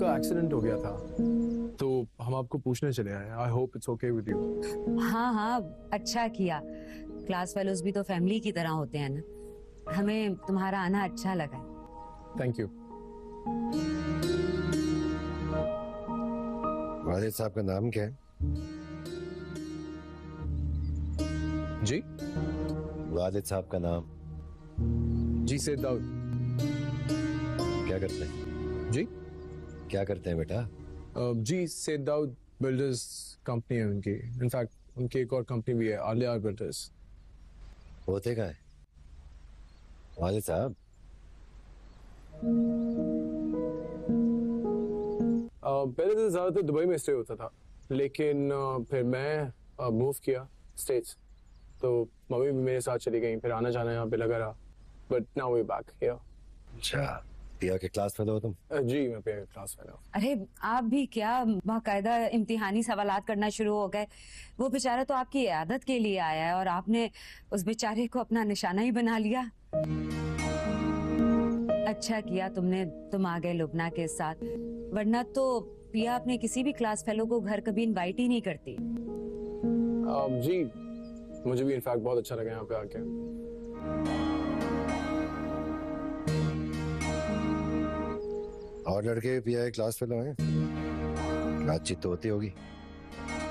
आपका एक्सीडेंट हो गया था, तो हम आपको पूछने चले आए। I hope it's okay with you. हाँ हाँ, अच्छा किया। क्लास फेलोज भी तो फैमिली की तरह होते हैं ना। हमें तुम्हारा आना अच्छा लगा। Thank you. वालिद साहब का नाम क्या है? जी? वालिद साहब का नाम? जी सैयद दाऊद। क्या करते हैं? जी? क्या करते हैं बेटा? जी सैयद दाऊद बिल्डर्स कंपनी है उनकी। इनफैक्ट उनकी एक और कंपनी भी है, आलिया बिल्डर्स। होते कहाँ है वालिद साहब? पहले तो ज्यादातर दुबई में स्टे होता था, लेकिन फिर मैं मूव किया स्टेट्स, तो मम्मी भी मेरे साथ चली गई। फिर आना जाना यहाँ पे लगा रहा, but now we back here. अच्छा, पिया के क्लास फेलो हो तुम? जी मैं पिया के क्लास फेलो। अरे आप भी क्या बाकायदा इम्तिहानी सवालात करना शुरू हो गए। वो बेचारा तो आपकी इयादत के लिए आया है और आपने उस बेचारे को अपना निशाना ही बना लिया। अच्छा किया तुमने, तुम आ गए लुबना के साथ, वरना तो पिया अपने किसी भी क्लास फेलो को घर कभी इनवाइट ही नहीं करती। जी मुझे भी इनफैक्ट बहुत अच्छा लगा यहाँ पे आके। और लड़के पिया के क्लास फेलो हैं? बातचीत तो होती होगी?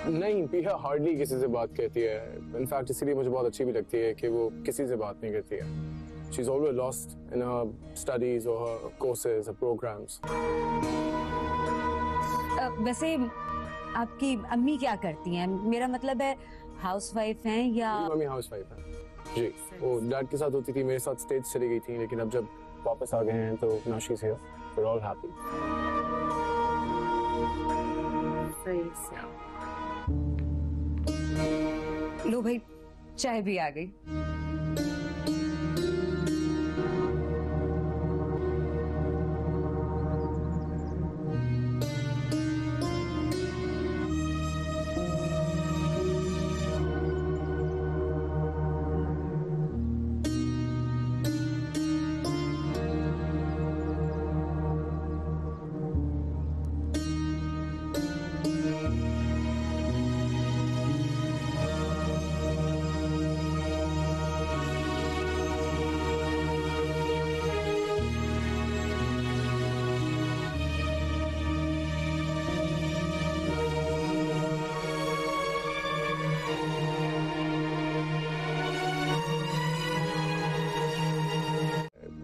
नहीं, पिया हार्डली किसी से बात करती है। इनफैक्ट इसीलिए मुझे बहुत अच्छी भी लगती है कि वो किसी से बात नहीं करती है। She's always lost in her studies or her courses, her programs. वैसे आपकी अम्मी क्या करती हैं? मेरा मतलब है हाउसवाइफ हैं या? मेरी मम्मी हाउसवाइफ है जी। वो डैड के साथ होती थी, मेरे साथ स्टेट्स चली गई थी, लेकिन अब जब वापस आ गए हैं तो now she's here. We're all happy. लो भाई, चाय भी आ गई।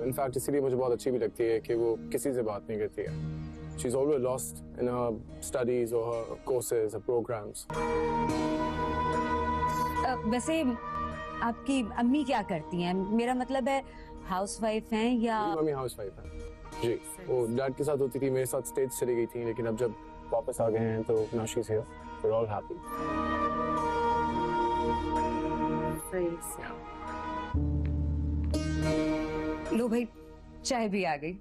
इनफैक्ट इसीलिए मुझे बहुत अच्छी भी लगती है कि वो किसी से बात नहीं करती है। She's always lost in her studies or her courses, her programs. वैसे आपकी अम्मी क्या करती हैं? मेरा मतलब है हाउसवाइफ हैं या? मेरी मम्मी हाउसवाइफ है जी। वो डैड के साथ होती थी, मेरे साथ स्टेट्स चली गई थी, लेकिन अब जब वापस आ गए हैं तो now she's here. We're all happy. लो भाई, चाय भी आ गई।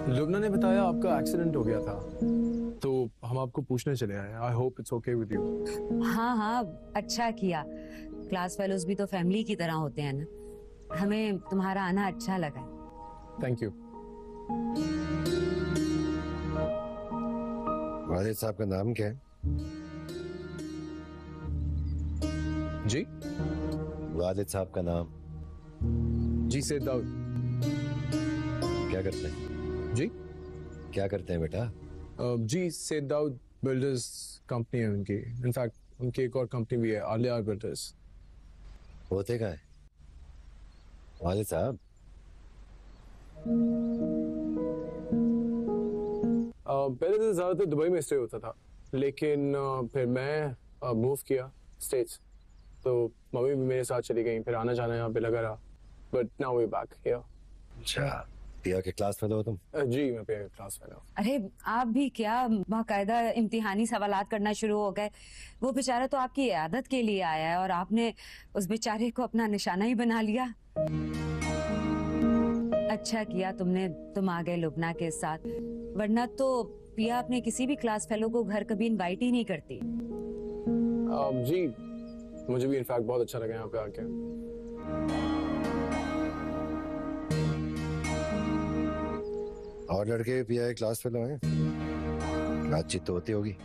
लुबना ने बताया आपका एक्सीडेंट हो गया था, तो हम आपको पूछने चले आए। I hope it's okay with you. हाँ हाँ, अच्छा किया। क्लास फेलोज भी तो फैमिली की तरह होते हैं ना। हमें तुम्हारा आना अच्छा लगा। Thank you. वालिद साहब का नाम क्या है? जी? वालिद साहब का नाम? जी सैयद दाऊद। क्या करते हैं? जी? क्या करते हैं बेटा? जी सैयद दाऊद बिल्डर्स कंपनी है उनकी। इनफैक्ट उनकी एक और कंपनी भी है, आलिया बिल्डर्स। होते कहाँ है वालिद साहब? पहले तो ज़्यादातर दुबई में स्टे होता था, लेकिन फिर मैं मूव किया स्टेट्स, तो मम्मी भी मेरे साथ चली गई, फिर आना जाना यहाँ पे लगा रहा, but now we back here. अच्छा, पिया के क्लास फेलो हो तुम? जी मैं पे क्लास में हूँ। अरे आप भी क्या बाकायदा इम्तिहानी सवालात करना शुरू हो गए। वो बेचारा तो आपकी इयादत के लिए आया है और आपने उस बेचारे को अपना निशाना ही बना लिया। अच्छा किया तुमने, तुम आ गए लुबना के साथ, वरना तो पिया अपने किसी भी क्लास फेलो को घर कभी इनवाइट ही नहीं करती। जी मुझे भी इनफैक्ट बहुत अच्छा लगा यहाँ पे आके। और लड़के पिया के क्लास फेलो हैं? बातचीत तो होती होगी।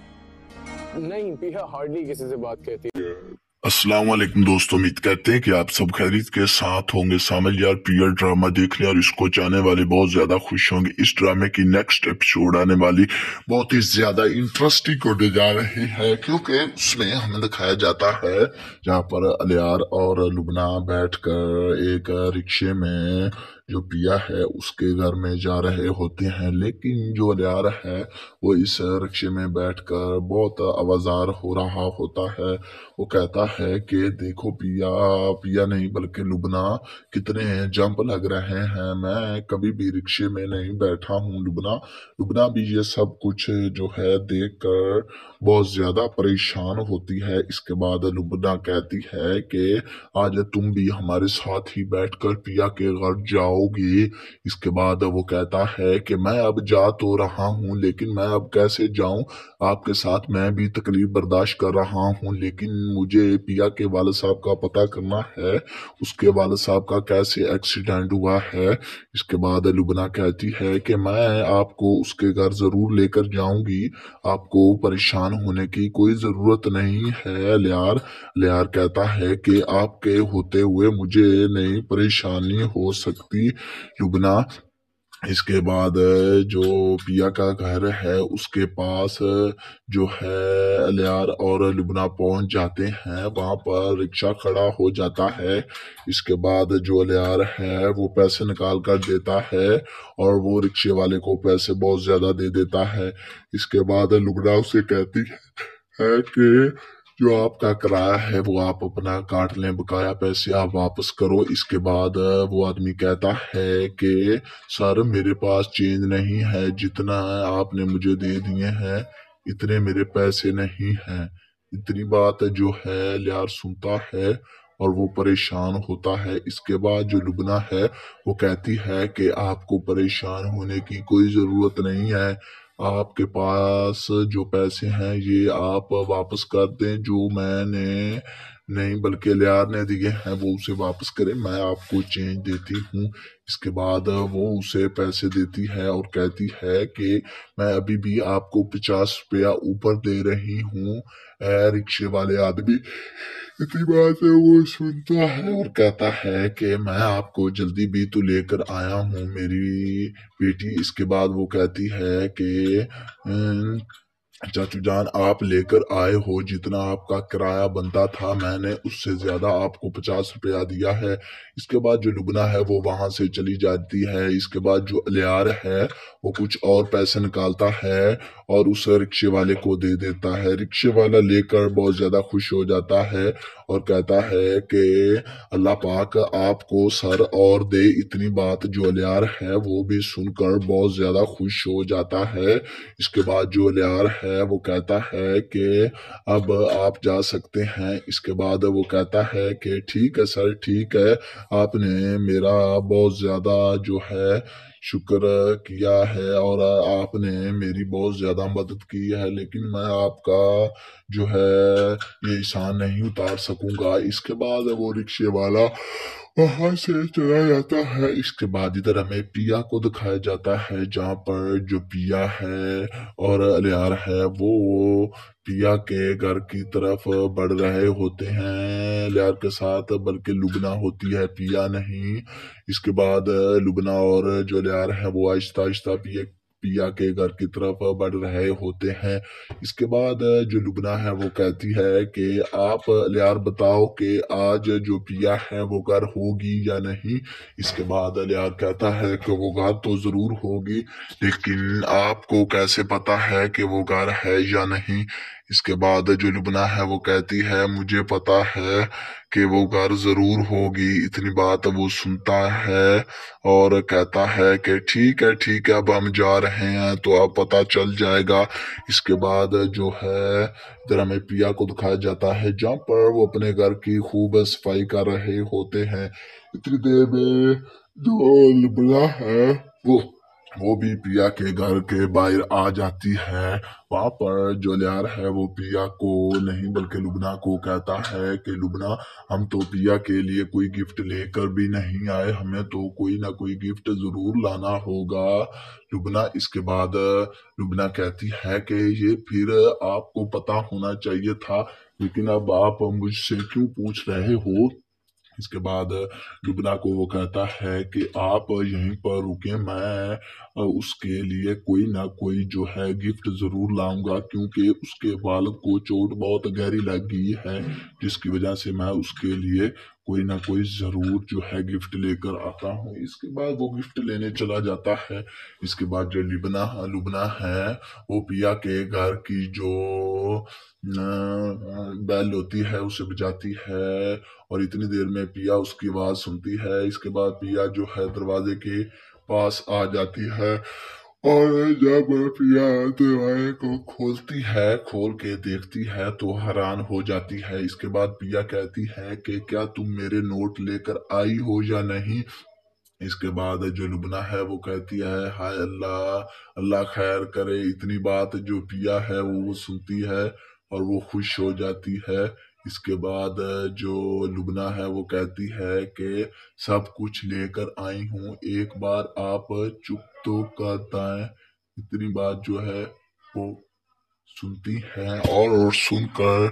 नहीं, पिया हार्डली किसी से बात कहती है। अस्सलाम वालेकुम दोस्तों, उम्मीद करते हैं कि आप सब खैरियत के साथ होंगे। शामिल यार पिया ड्रामा देखने और इसको चाहने वाले बहुत ज्यादा खुश होंगे। इस ड्रामे की नेक्स्ट एपिसोड आने वाली बहुत ही ज्यादा इंटरेस्टिंग होने जा रही है, क्योंकि उसमें हमें दिखाया जाता है जहाँ पर अलियार और लुबना बैठकर एक रिक्शे में जो पिया है उसके घर में जा रहे होते हैं, लेकिन जो अलियार है वो इस रिक्शे में बैठकर बहुत आवाजार हो रहा होता है। वो कहता है कि देखो पिया, पिया नहीं बल्कि लुबना, कितने जंप लग रहे हैं, मैं कभी भी रिक्शे में नहीं बैठा हूँ। लुबना लुबना भी ये सब कुछ जो है देखकर बहुत ज्यादा परेशान होती है। इसके बाद लुबना कहती है कि आज तुम भी हमारे साथ ही बैठकर पिया के घर जाओगी। इसके बाद वो कहता है कि मैं अब जा तो रहा हूँ, लेकिन मैं अब कैसे जाऊं आपके साथ, मैं भी तकलीफ बर्दाश्त कर रहा हूँ, लेकिन मुझे पिया के वालिद साहब का पता करना है, उसके वालिद साहब का कैसे एक्सीडेंट हुआ है। इसके बाद लुबना कहती है कि मैं आपको उसके घर जरूर लेकर जाऊंगी, आपको परेशान होने की कोई जरूरत नहीं है। लियार लियार कहता है कि आपके होते हुए मुझे नहीं परेशानी हो सकती। लुबना इसके बाद जो पिया का घर है उसके पास जो है अलियार और लुबना पहुंच जाते हैं। वहां पर रिक्शा खड़ा हो जाता है। इसके बाद जो अलियार है वो पैसे निकाल कर देता है और वो रिक्शे वाले को पैसे बहुत ज्यादा दे देता है। इसके बाद लुबना उसे कहती है कि जो आपका किराया है वो आप अपना काट लें, बकाया पैसे आप वापस करो। इसके बाद वो आदमी कहता है कि सर मेरे पास चेंज नहीं है, जितना आपने मुझे दे दिए हैं इतने मेरे पैसे नहीं हैं। इतनी बात जो है लियार सुनता है और वो परेशान होता है। इसके बाद जो लुबना है वो कहती है कि आपको परेशान होने की कोई जरूरत नहीं है, आपके पास जो पैसे हैं ये आप वापस कर दें, जो मैंने नहीं बल्कि लियार ने दिए हैं वो उसे वापस करें, मैं आपको चेंज देती हूँ। इसके बाद वो उसे पैसे देती है और कहती है कि मैं अभी भी आपको 50 रुपया ऊपर दे रही हूँ। रिक्शे वाले आदमी इतनी बात है वो सुनता है और कहता है कि मैं आपको जल्दी भी तो लेकर आया हूँ मेरी बेटी। इसके बाद वो कहती है कि चाचू जान आप लेकर आए हो, जितना आपका किराया बनता था मैंने उससे ज्यादा आपको 50 रुपया दिया है। इसके बाद जो लुबना है वो वहां से चली जाती है। इसके बाद जो अलियार है वो कुछ और पैसे निकालता है और उस रिक्शे वाले को दे देता है। रिक्शे वाला लेकर बहुत ज्यादा खुश हो जाता है और कहता है कि अल्लाह पाक आपको सर और दे। इतनी बात जो अलियार है वो भी सुनकर बहुत ज्यादा खुश हो जाता है। इसके बाद जो अलियार है वो कहता है कि अब आप जा सकते हैं। इसके बाद वो कहता है कि ठीक है सर, ठीक है, आपने मेरा बहुत ज्यादा जो है शुक्र किया है और आपने मेरी बहुत ज्यादा मदद की है, लेकिन मैं आपका जो है ये एहसान नहीं उतार सकूंगा। इसके बाद वो रिक्शे वाला वहां से चला जाता है। इसके बाद इधर हमें पिया को दिखाया जाता है, जहाँ पर जो पिया है और अलियार है वो पिया के घर की तरफ बढ़ रहे होते हैं अलियार के साथ, बल्कि लुबना होती है, पिया नहीं। इसके बाद लुबना और जो अलियार है वो आहिस्ता आहिस्ता पिया पिया के घर की तरफ बढ़ रहे होते हैं। इसके बाद जो लुबना है वो कहती है कि आप लियार बताओ कि आज जो पिया है वो घर होगी या नहीं। इसके बाद लियार कहता है कि वो घर तो जरूर होगी, लेकिन आपको कैसे पता है कि वो घर है या नहीं। इसके बाद जो लुबना है वो कहती है मुझे पता है कि वो घर जरूर होगी। इतनी बात वो सुनता है और कहता है कि ठीक है अब हम जा रहे हैं तो अब पता चल जाएगा। इसके बाद जो है इधर हमें पिया को दिखाया जाता है जहाँ पर वो अपने घर की खूब सफाई कर रहे होते हैं। इतनी देर में जो लुबना है वो भी पिया के घर के बाहर आ जाती है। वहां पर जो लियार है वो पिया को नहीं बल्कि लुबना को कहता है कि लुबना, हम तो पिया के लिए कोई गिफ्ट लेकर भी नहीं आए, हमें तो कोई ना कोई गिफ्ट जरूर लाना होगा। लुबना इसके बाद लुबना कहती है कि ये फिर आपको पता होना चाहिए था, लेकिन अब आप मुझसे क्यों पूछ रहे हो। इसके बाद लुबना को वो कहता है कि आप यहीं पर रुके, मैं उसके लिए कोई ना कोई जो है गिफ्ट जरूर लाऊंगा, क्योंकि उसके वालिद को चोट बहुत गहरी लग गई है, जिसकी वजह से मैं उसके लिए कोई ना कोई जरूर जो है गिफ्ट लेकर आता हूँ। इसके बाद वो गिफ्ट लेने चला जाता है। इसके बाद जो लुबना है वो पिया के घर की जो बैल होती है उसे बजाती है और इतनी देर में पिया उसकी आवाज सुनती है। इसके बाद पिया जो है दरवाजे के पास आ जाती है और जब पिया दरवाजे को खोलती है, खोल के देखती है तो हैरान हो जाती है। इसके बाद पिया कहती है कि क्या तुम मेरे नोट लेकर आई हो या नहीं। इसके बाद जो लुबना है वो कहती है हाय अल्लाह, अल्लाह खैर करे। इतनी बात जो पिया है वो सुनती है और वो खुश हो जाती है। इसके बाद जो लुबना है वो कहती है कि सब कुछ लेकर आई हूँ, एक बार आप चुप तो कर दें। इतनी बात जो है वो सुनती है और सुनकर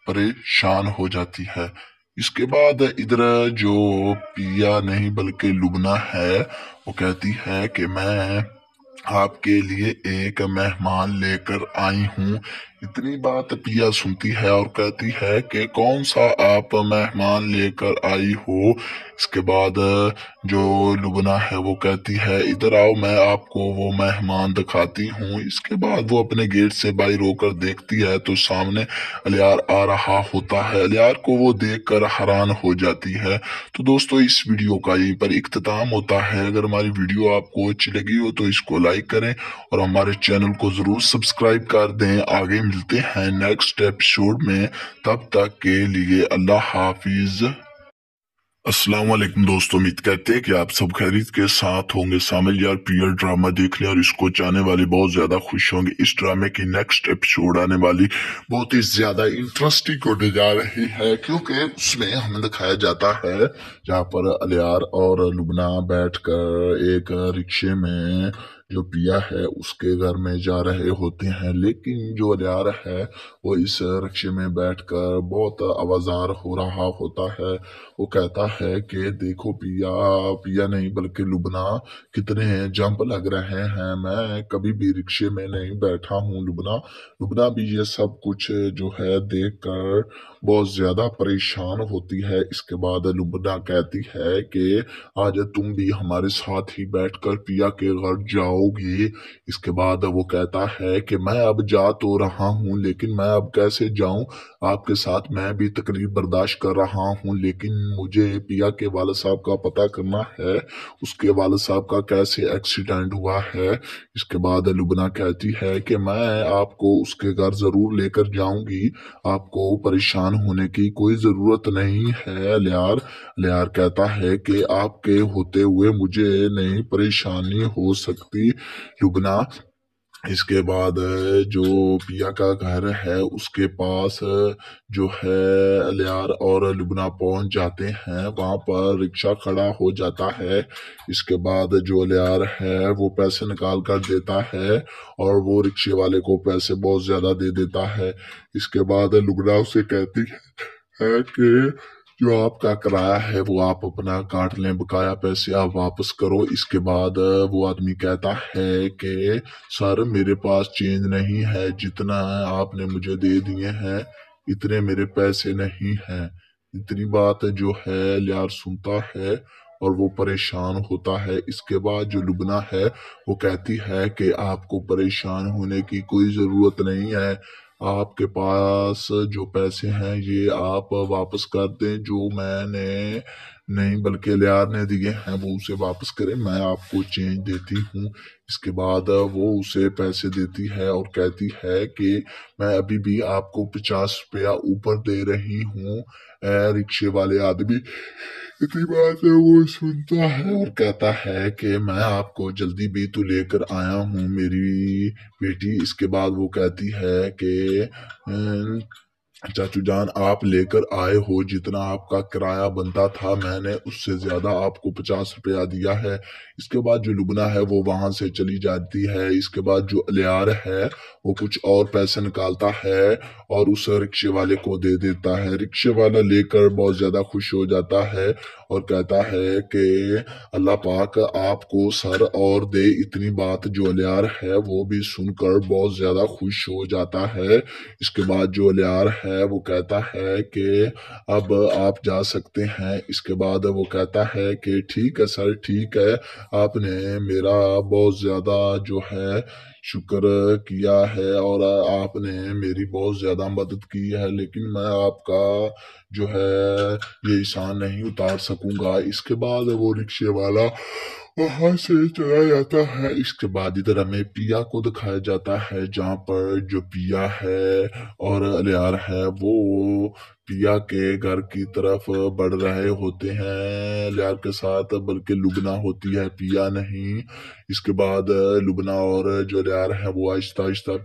परेशान हो जाती है। इसके बाद इधर जो पिया नहीं बल्कि लुबना है वो कहती है कि मैं आपके लिए एक मेहमान लेकर आई हूँ। इतनी बात पिया सुनती है और कहती है कि कौन सा आप मेहमान लेकर आई हो। इसके बाद जो लुबना है वो कहती है इधर आओ, मैं आपको वो मेहमान दिखाती हूँ। इसके बाद वो अपने गेट से बाहर होकर देखती है तो सामने अलियार आ रहा होता है। अलियार को वो देखकर हैरान हो जाती है। तो दोस्तों इस वीडियो का यहीं पर इख्तिताम होता है। अगर हमारी वीडियो आपको अच्छी लगी हो तो इसको लाइक करें और हमारे चैनल को जरूर सब्सक्राइब कर दें। आगे मिलते हैं नेक्स्ट एपिसोड में, तब तक के लिए अल्लाह हाफिज। अस्सलाम वालेकुम दोस्तों, उम्मीद करते हैं कि आप सब खैरियत के साथ होंगे। शामिल यार पीरियड ड्रामा देखने और इसको चाहने वाले बहुत ज्यादा खुश होंगे। इस ड्रामे की नेक्स्ट एपिसोड आने वाली बहुत ही ज्यादा इंटरेस्टिंग होने जा रही है, क्योंकि उसमें हमें दिखाया जाता है जहाँ पर अलियार और लुबना बैठकर एक रिक्शे में जो पिया है उसके घर में जा रहे होते हैं। लेकिन जो अलियार है वो इस रिक्शे में बैठकर बहुत आवाजार हो रहा होता है। वो कहता है कि देखो पिया, पिया नहीं बल्कि लुबना, कितने जंप लग रहे हैं, मैं कभी भी रिक्शे में नहीं बैठा हूँ। लुबना लुबना भी ये सब कुछ जो है देखकर बहुत ज्यादा परेशान होती है। इसके बाद लुबना कहती है कि आज तुम भी हमारे साथ ही बैठकर पिया के घर जाओगी। इसके बाद वो कहता है कि मैं अब जा तो रहा हूँ, लेकिन मैं अब कैसे जाऊं, आपके साथ मैं भी तकलीफ बर्दाश्त कर रहा हूँ, लेकिन मुझे पिया के वालिद साहब का पता करना है, उसके वालिद साहब का कैसे एक्सीडेंट हुआ है। इसके बाद लुबना कहती है कि मैं आपको उसके घर जरूर लेकर जाऊंगी, आपको परेशान होने की कोई जरूरत नहीं है। लियार कहता है कि आपके होते हुए मुझे नहीं परेशानी हो सकती। लुबना इसके बाद जो पिया का घर है उसके पास जो है अलियार और लुबना पहुंच जाते हैं। वहां पर रिक्शा खड़ा हो जाता है। इसके बाद जो अलियार है वो पैसे निकाल कर देता है और वो रिक्शे वाले को पैसे बहुत ज्यादा दे देता है। इसके बाद लुबना उसे कहती है कि जो आपका किराया है वो आप अपना काट लें, बकाया पैसे आप वापस करो। इसके बाद वो आदमी कहता है कि सर मेरे पास चेंज नहीं है, जितना आपने मुझे दे दिए हैं इतने मेरे पैसे नहीं हैं। इतनी बात जो है लियार सुनता है और वो परेशान होता है। इसके बाद जो लुबना है वो कहती है कि आपको परेशान होने की कोई ज़रूरत नहीं है, आपके पास जो पैसे हैं ये आप वापस कर दें, जो मैंने नहीं बल्कि लियार ने दिए हैं वो उसे वापस करें, मैं आपको चेंज देती हूँ। इसके बाद वो उसे पैसे देती है और कहती है कि मैं अभी भी आपको 50 रुपया ऊपर दे रही हूँ। रिक्शे वाले आदमी इतनी बात है वो सुनता है और कहता है कि मैं आपको जल्दी भी तो लेकर आया हूँ मेरी बेटी। इसके बाद वो कहती है कि चाचू जान आप लेकर आए हो, जितना आपका किराया बनता था मैंने उससे ज्यादा आपको 50 रुपया दिया है। इसके बाद जो लुबना है वो वहां से चली जाती है। इसके बाद जो अलियार है वो कुछ और पैसे निकालता है और उस रिक्शे वाले को दे देता है। रिक्शे वाला लेकर बहुत ज्यादा खुश हो जाता है और कहता है कि अल्लाह पाक आपको सर और दे। इतनी बात जो अलियार है वो भी सुनकर बहुत ज्यादा खुश हो जाता है। इसके बाद जो अलियार है वो कहता है कि अब आप जा सकते हैं। इसके बाद वो कहता है कि ठीक है सर, ठीक है, आपने मेरा बहुत ज़्यादा जो है शुक्र किया है और आपने मेरी बहुत ज़्यादा मदद की है, लेकिन मैं आपका जो है ये एहसान नहीं उतार सकूंगा। इसके बाद वो रिक्शे वाला वहां से चला जाता है। इसके बाद इधर हमें पिया को दिखाया जाता है, जहाँ पर जो पिया है और अलियार है वो पिया के घर की तरफ बढ़ रहे होते हैं अलियार के साथ, बल्कि लुबना होती है, पिया नहीं। इसके बाद लुबना और जो अलियार है वो आहिस्ता आहिस्ता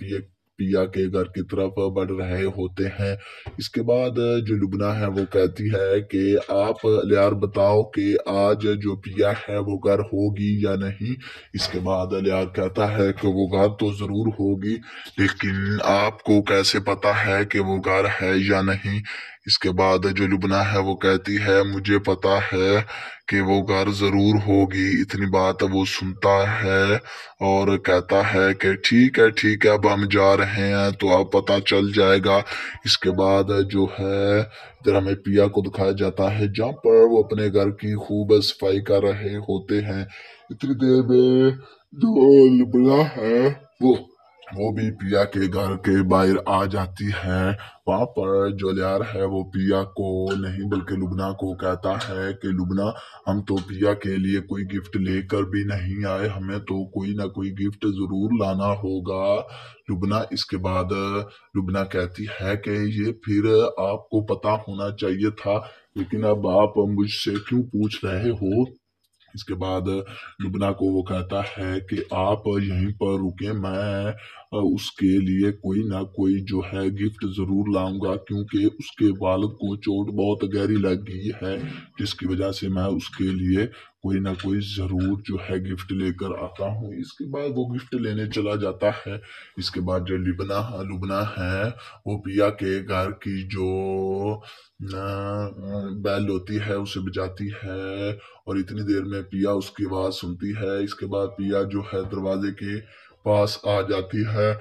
पिया के घर की तरफ बढ़ रहे होते हैं। इसके बाद जो लुबना है वो कहती है कि आप अलियार बताओ कि आज जो पिया है वो घर होगी या नहीं। इसके बाद अलियार कहता है कि वो घर तो जरूर होगी, लेकिन आपको कैसे पता है कि वो घर है या नहीं। इसके बाद जो लुबना है वो कहती है मुझे पता है कि वो घर जरूर होगी। इतनी बात वो सुनता है और कहता है कि ठीक है अब हम जा रहे हैं तो अब पता चल जाएगा। इसके बाद जो है इधर हमें पिया को दिखाया जाता है, जहाँ पर वो अपने घर की खूब सफाई कर रहे होते हैं। इतनी देर में जो लुबना है वो वो भी पिया के घर के बाहर आ जाती है। वहां पर जो लियार है वो पिया को नहीं बल्कि लुबना को कहता है कि लुबना हम तो पिया के लिए कोई गिफ्ट लेकर भी नहीं आए, हमें तो कोई ना कोई गिफ्ट जरूर लाना होगा लुबना। इसके बाद लुबना कहती है कि ये फिर आपको पता होना चाहिए था, लेकिन अब आप मुझसे क्यों पूछ रहे हो। इसके बाद लुबना को वो कहता है कि आप यहीं पर रुके, मैं उसके लिए कोई ना कोई जो है गिफ्ट जरूर लाऊंगा, क्योंकि उसके वालिद को चोट बहुत गहरी लग गई है, जिसकी वजह से मैं उसके लिए कोई ना कोई जरूर जो है गिफ्ट लेकर आता हूँ। इसके बाद वो गिफ्ट लेने चला जाता है। इसके बाद जो लुबना है वो पिया के घर की जो बैल होती है उसे बजाती है और इतनी देर में पिया उसकी आवाज सुनती है। इसके बाद पिया जो है दरवाजे के पास आ जाती है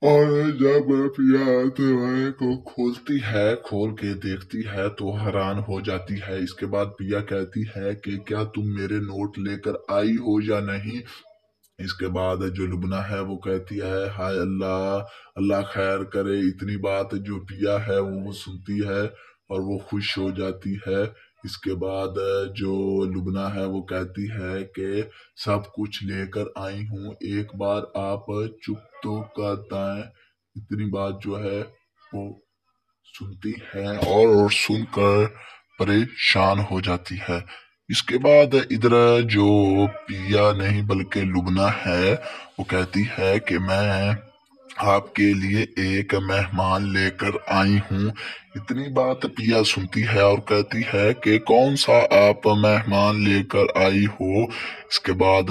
और जब पिया दरवाजे को खोलती है, खोल के देखती है तो हैरान हो जाती है। इसके बाद पिया कहती है कि क्या तुम मेरे नोट लेकर आई हो या नहीं। इसके बाद जो लुबना है वो कहती है हाय अल्लाह, अल्लाह खैर करे। इतनी बात जो पिया है वो सुनती है और वो खुश हो जाती है। इसके बाद जो लुबना है वो कहती है कि सब कुछ लेकर आई हूँ, एक बार आप चुप तो कर दें। इतनी बात जो है वो सुनती है और सुनकर परेशान हो जाती है। इसके बाद इधर जो पिया नहीं बल्कि लुबना है वो कहती है कि मैं आपके लिए एक मेहमान लेकर आई हूँ, इतनी बात पिया सुनती है और कहती है कि कौन सा आप मेहमान लेकर आई हो। इसके बाद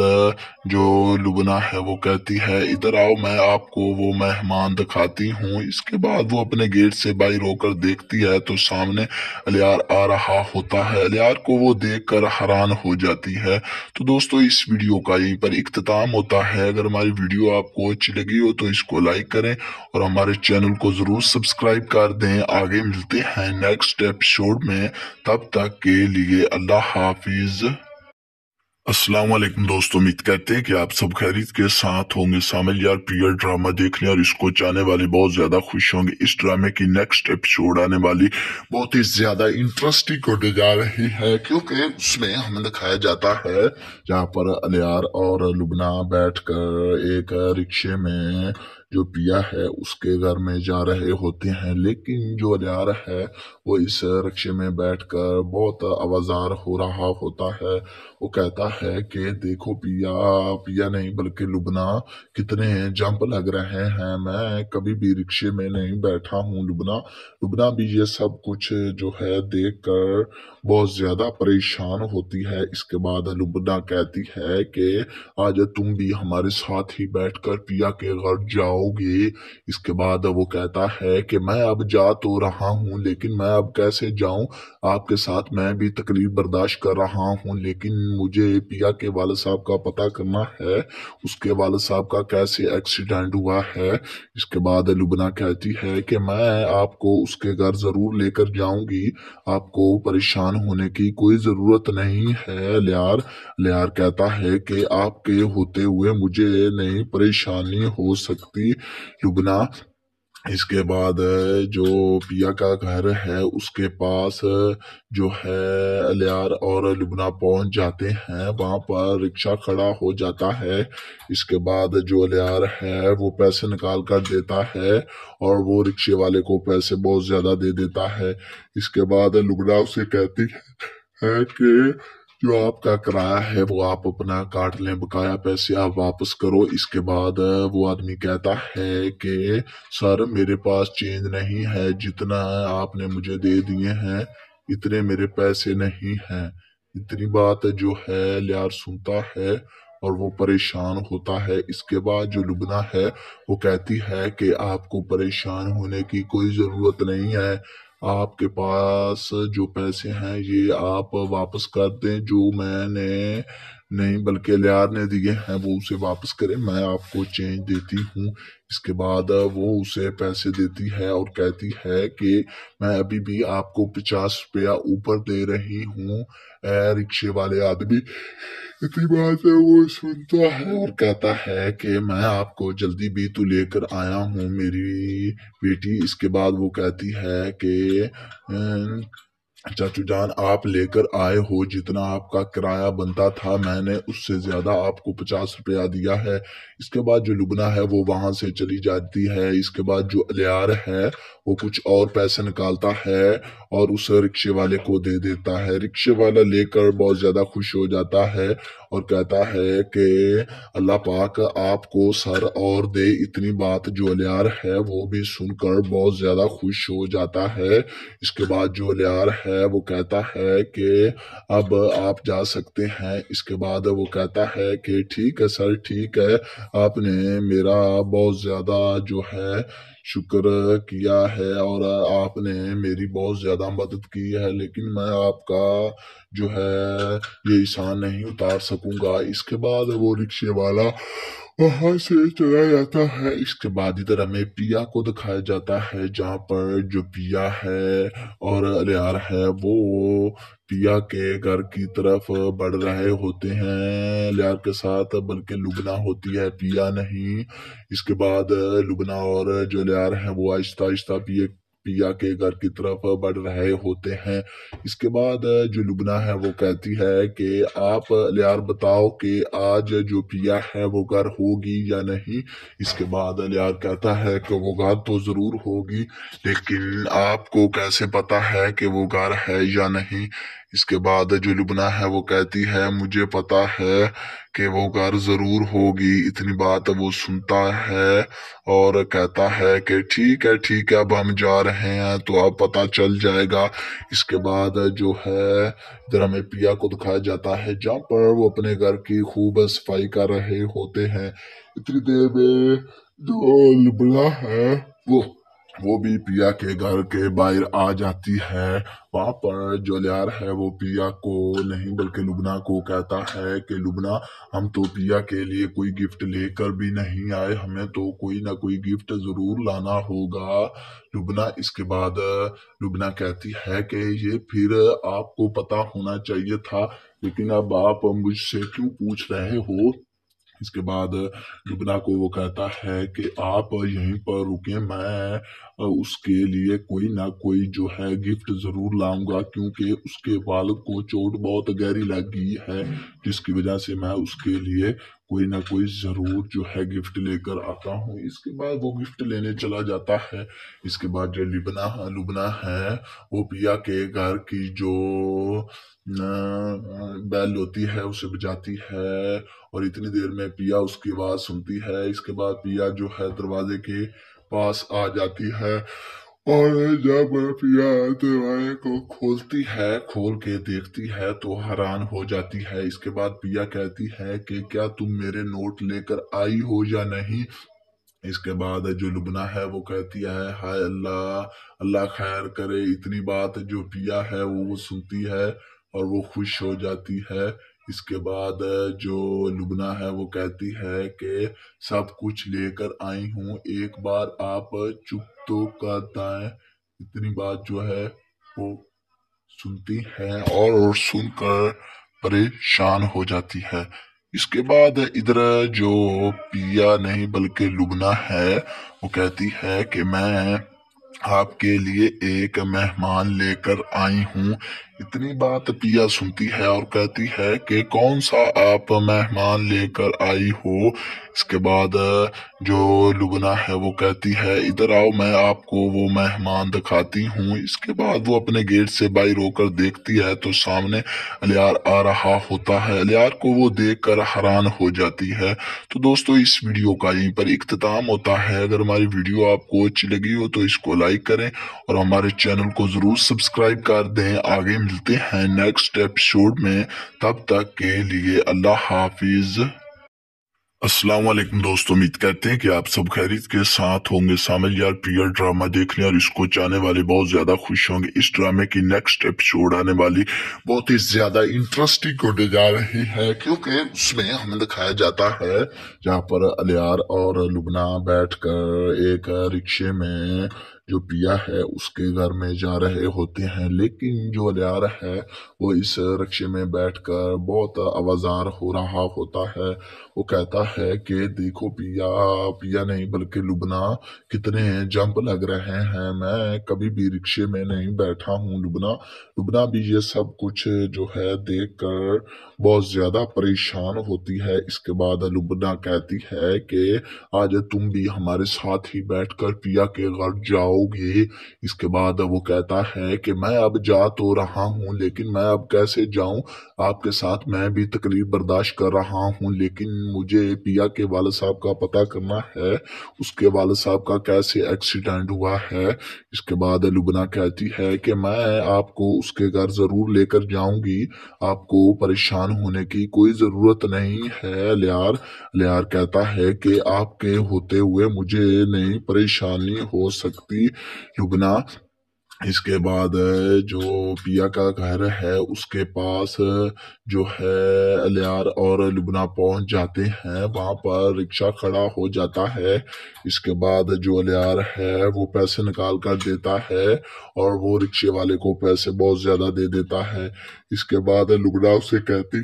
जो लुबना है वो कहती है इधर आओ, मैं आपको वो मेहमान दिखाती हूँ। इसके बाद वो अपने गेट से बाहर होकर देखती है तो सामने अलियार आ रहा होता है। अलियार को वो देखकर हैरान हो जाती है। तो दोस्तों इस वीडियो का यहीं पर इख्तिताम होता है। अगर हमारी वीडियो आपको अच्छी लगी हो तो इसको लाइक करें और हमारे चैनल को जरूर सब्सक्राइब कर दें। आगे मिलते हैं नेक्स्ट एपिसोड में, तब तक के लिए अल्लाह हाफिज। अस्सलाम वालेकुम दोस्तों, उम्मीद करते हैं कि आप सब खैरियत के साथ होंगे। शामिल यार पीरियड ड्रामा देखने और इसको चाहने वाले बहुत ज्यादा खुश होंगे। इस ड्रामे की नेक्स्ट एपिसोड आने वाली बहुत ही ज्यादा इंटरेस्टिंग होने जा रही है, क्योंकि उसमें हमें दिखाया जाता है जहाँ पर अलियार और लुबना बैठकर एक रिक्शे में जो पिया है उसके घर में जा रहे होते हैं। लेकिन जो अलियार है वो इस रिक्शे में बैठकर बहुत आवाजार हो रहा होता है। वो कहता है कि देखो पिया, पिया नहीं बल्कि लुबना, कितने जंप लग रहे हैं। मैं कभी भी रिक्शे में नहीं बैठा हूँ। लुबना लुबना भी ये सब कुछ जो है देखकर बहुत ज्यादा परेशान होती है। इसके बाद लुबना कहती है कि आज तुम भी हमारे साथ ही बैठकर पिया के घर जाओगे। इसके बाद वो कहता है कि मैं अब जा तो रहा हूँ, लेकिन मैं अब कैसे जाऊं आपके साथ। मैं भी तकलीफ बर्दाश्त कर रहा हूँ, लेकिन मुझे पिया के वालिद साहब का पता करना है, उसके वालिद साहब का कैसे एक्सीडेंट हुआ है। इसके बाद लुबना कहती है कि मैं आपको उसके घर जरूर लेकर जाऊंगी, आपको परेशान होने की कोई जरूरत नहीं है। लियार लियार कहता है कि आपके होते हुए मुझे नहीं परेशानी हो सकती। लुबना इसके बाद जो पिया का घर है उसके पास जो है अलियार और लुबना पहुंच जाते हैं। वहां पर रिक्शा खड़ा हो जाता है। इसके बाद जो अलियार है वो पैसे निकाल कर देता है और वो रिक्शे वाले को पैसे बहुत ज्यादा दे देता है। इसके बाद लुबना उसे कहती है कि जो आपका किराया है वो आप अपना काट लें, बकाया पैसे आप वापस करो। इसके बाद वो आदमी कहता है कि सर मेरे पास चेंज नहीं है, जितना आपने मुझे दे दिए हैं इतने मेरे पैसे नहीं हैं। इतनी बात जो है लियार सुनता है और वो परेशान होता है। इसके बाद जो लुबना है वो कहती है कि आपको परेशान होने की कोई जरूरत नहीं है, आपके पास जो पैसे हैं ये आप वापस कर दें, जो मैंने नहीं बल्कि लियार ने दिए हैं वो उसे वापस करें, मैं आपको चेंज देती हूँ। इसके बाद वो उसे पैसे देती है और कहती है कि मैं अभी भी आपको 50 रुपया ऊपर दे रही हूँ। रिक्शे वाले आदमी इतनी बात है वो सुनता है और कहता है कि मैं आपको जल्दी भी तो लेकर आया हूँ मेरी बेटी। इसके बाद वो कहती है कि चाचू जान आप लेकर आए हो, जितना आपका किराया बनता था मैंने उससे ज्यादा आपको 50 रुपया दिया है। इसके बाद जो लुबना है वो वहां से चली जाती है। इसके बाद जो अलियार है वो कुछ और पैसे निकालता है और उस रिक्शे वाले को दे देता है। रिक्शे वाला लेकर बहुत ज्यादा खुश हो जाता है और कहता है कि अल्लाह पाक आपको सर और दे। इतनी बात जो अलियार है वो भी सुनकर बहुत ज्यादा खुश हो जाता है। इसके बाद जो अलियार है वो कहता है कि अब आप जा सकते हैं। इसके बाद वो कहता है कि ठीक है सर, ठीक है, आपने मेरा बहुत ज्यादा जो है शुक्र किया है और आपने मेरी बहुत ज्यादा मदद की है, लेकिन मैं आपका जो है ये एहसान नहीं उतार सकूंगा। इसके बाद वो रिक्शे वाला वहां से चला जाता है। इसके बाद इधर हमें पिया को दिखाया जाता है, जहाँ पर जो पिया है और अलियार है वो पिया के घर की तरफ बढ़ रहे होते हैं अलियार के साथ, बल्कि लुबना होती है, पिया नहीं। इसके बाद लुबना और जो अलियार है वो आहिस्ता आहिस्ता पिया के घर की तरफ बढ़ रहे होते हैं। इसके बाद जो लुबना है वो कहती है कि आप लियार बताओ कि आज जो पिया है वो घर होगी या नहीं। इसके बाद लियार कहता है कि वो घर तो जरूर होगी, लेकिन आपको कैसे पता है कि वो घर है या नहीं। इसके बाद जो लुबना है वो कहती है मुझे पता है कि वो घर जरूर होगी। इतनी बात वो सुनता है और कहता है कि ठीक है अब हम जा रहे हैं तो अब पता चल जाएगा। इसके बाद जो है इधर हमें पिया को दिखाया जाता है जहाँ पर वो अपने घर की खूब सफाई कर रहे होते हैं। इतनी देर में जो लुबना है वो भी पिया के घर के बाहर आ जाती है। वहां पर जो लियार है वो पिया को नहीं बल्कि लुबना को कहता है कि लुबना हम तो पिया के लिए कोई गिफ्ट लेकर भी नहीं आए, हमें तो कोई ना कोई गिफ्ट जरूर लाना होगा। लुबना इसके बाद लुबना कहती है कि ये फिर आपको पता होना चाहिए था, लेकिन अब आप मुझसे क्यों पूछ रहे हो। इसके बाद लुबना को वो कहता है कि आप यहीं पर रुके, मैं उसके लिए कोई ना कोई जो है गिफ्ट जरूर लाऊंगा, क्योंकि उसके वालिद को चोट बहुत गहरी लगी है, जिसकी वजह से मैं उसके लिए कोई ना कोई जरूर जो है गिफ्ट लेकर आता हूँ। इसके बाद वो गिफ्ट लेने चला जाता है। इसके बाद जो लुबना है वो पिया के घर की जो बैल होती है उसे बजाती है और इतनी देर में पिया उसकी आवाज सुनती है। इसके बाद पिया जो है दरवाजे के पास आ जाती है और जब पिया दरवाजे को खोलती है, खोल के देखती है तो हैरान हो जाती है। इसके बाद पिया कहती है कि क्या तुम मेरे नोट लेकर आई हो या नहीं। इसके बाद जो लुबना है वो कहती है हाय अल्लाह, अल्लाह खैर करे। इतनी बात जो पिया है वो सुनती है और वो खुश हो जाती है। इसके बाद जो लुबना है वो कहती है कि सब कुछ लेकर आई हूँ, एक बार आप चुप तो कर दें। इतनी बात जो है वो सुनती है और सुनकर परेशान हो जाती है। इसके बाद इधर जो पिया नहीं बल्कि लुबना है वो कहती है कि मैं आपके लिए एक मेहमान लेकर आई हूँ। इतनी बात पिया सुनती है और कहती है कि कौन सा आप मेहमान लेकर आई हो। इसके बाद जो लुबना है वो कहती है इधर आओ, मैं आपको वो मेहमान दिखाती हूँ। इसके बाद वो अपने गेट से बाहर होकर देखती है तो सामने अलियार आ रहा होता है। अलियार को वो देखकर हैरान हो जाती है। तो दोस्तों इस वीडियो का यहीं पर इख्तिताम होता है। अगर हमारी वीडियो आपको अच्छी लगी हो तो इसको लाइक करें और हमारे चैनल को जरूर सब्सक्राइब कर दें। आगे मिलते हैं नेक्स्ट एपिसोड में, तब तक के लिए अल्लाह हाफिज। अस्सलाम वालेकुम दोस्तों, उम्मीद करते हैं कि आप सब खैरियत के साथ होंगे। शामिल यार पीयर ड्रामा देखने और इसको चाहने वाले बहुत ज्यादा खुश होंगे। इस ड्रामे की नेक्स्ट एपिसोड आने वाली बहुत ही ज्यादा इंटरेस्टिंग होने जा रही है, क्योंकि उसमें हमें दिखाया जाता है जहाँ पर अलियार और लुबना बैठकर एक रिक्शे में जो पिया है उसके घर में जा रहे होते हैं। लेकिन जो अलियार है वो इस रिक्शे में बैठकर बहुत आवाजार हो रहा होता है। वो कहता है कि देखो पिया, पिया नहीं बल्कि लुबना, कितने जंप लग रहे हैं, मैं कभी भी रिक्शे में नहीं बैठा हूँ। लुबना लुबना भी ये सब कुछ जो है देखकर बहुत ज्यादा परेशान होती है। इसके बाद लुबना कहती है कि आज तुम भी हमारे साथ ही बैठकर पिया के घर जाओगे। इसके बाद वो कहता है कि मैं अब जा तो रहा हूँ, लेकिन मैं अब कैसे जाऊं, आपके साथ मैं भी तकलीफ बर्दाश्त कर रहा हूँ, लेकिन मुझे पिया के वालिद साहब का पता करना है, उसके वालिद साहब का कैसे एक्सीडेंट हुआ है। इसके बाद लुबना कहती है कि मैं आपको उसके घर जरूर लेकर जाऊंगी, आपको परेशान होने की कोई जरूरत नहीं है। लियार कहता है कि आपके होते हुए मुझे नहीं परेशानी हो सकती। लुबना इसके बाद जो पिया का घर है उसके पास जो है अलियार और लुबना पहुंच जाते हैं। वहां पर रिक्शा खड़ा हो जाता है। इसके बाद जो अलियार है वो पैसे निकाल कर देता है और वो रिक्शे वाले को पैसे बहुत ज्यादा दे देता है। इसके बाद लुबना उसे कहती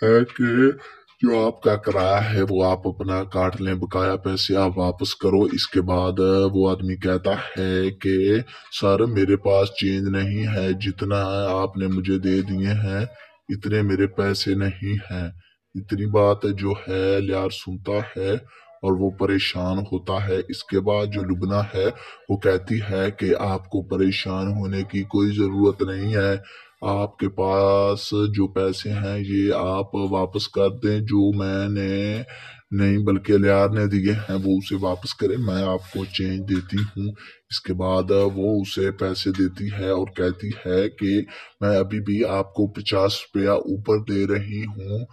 है कि जो आपका किराया है वो आप अपना काट लें, बकाया पैसे आप वापस करो। इसके बाद वो आदमी कहता है कि सर मेरे पास चेंज नहीं है, जितना आपने मुझे दे दिए हैं इतने मेरे पैसे नहीं हैं। इतनी बात जो है लियार सुनता है और वो परेशान होता है। इसके बाद जो लुबना है वो कहती है कि आपको परेशान होने की कोई जरूरत नहीं है, आपके पास जो पैसे हैं ये आप वापस कर दें, जो मैंने नहीं बल्कि अलियार ने दिए हैं वो उसे वापस करें, मैं आपको चेंज देती हूँ। इसके बाद वो उसे पैसे देती है और कहती है कि मैं अभी भी आपको 50 रुपया ऊपर दे रही हूँ,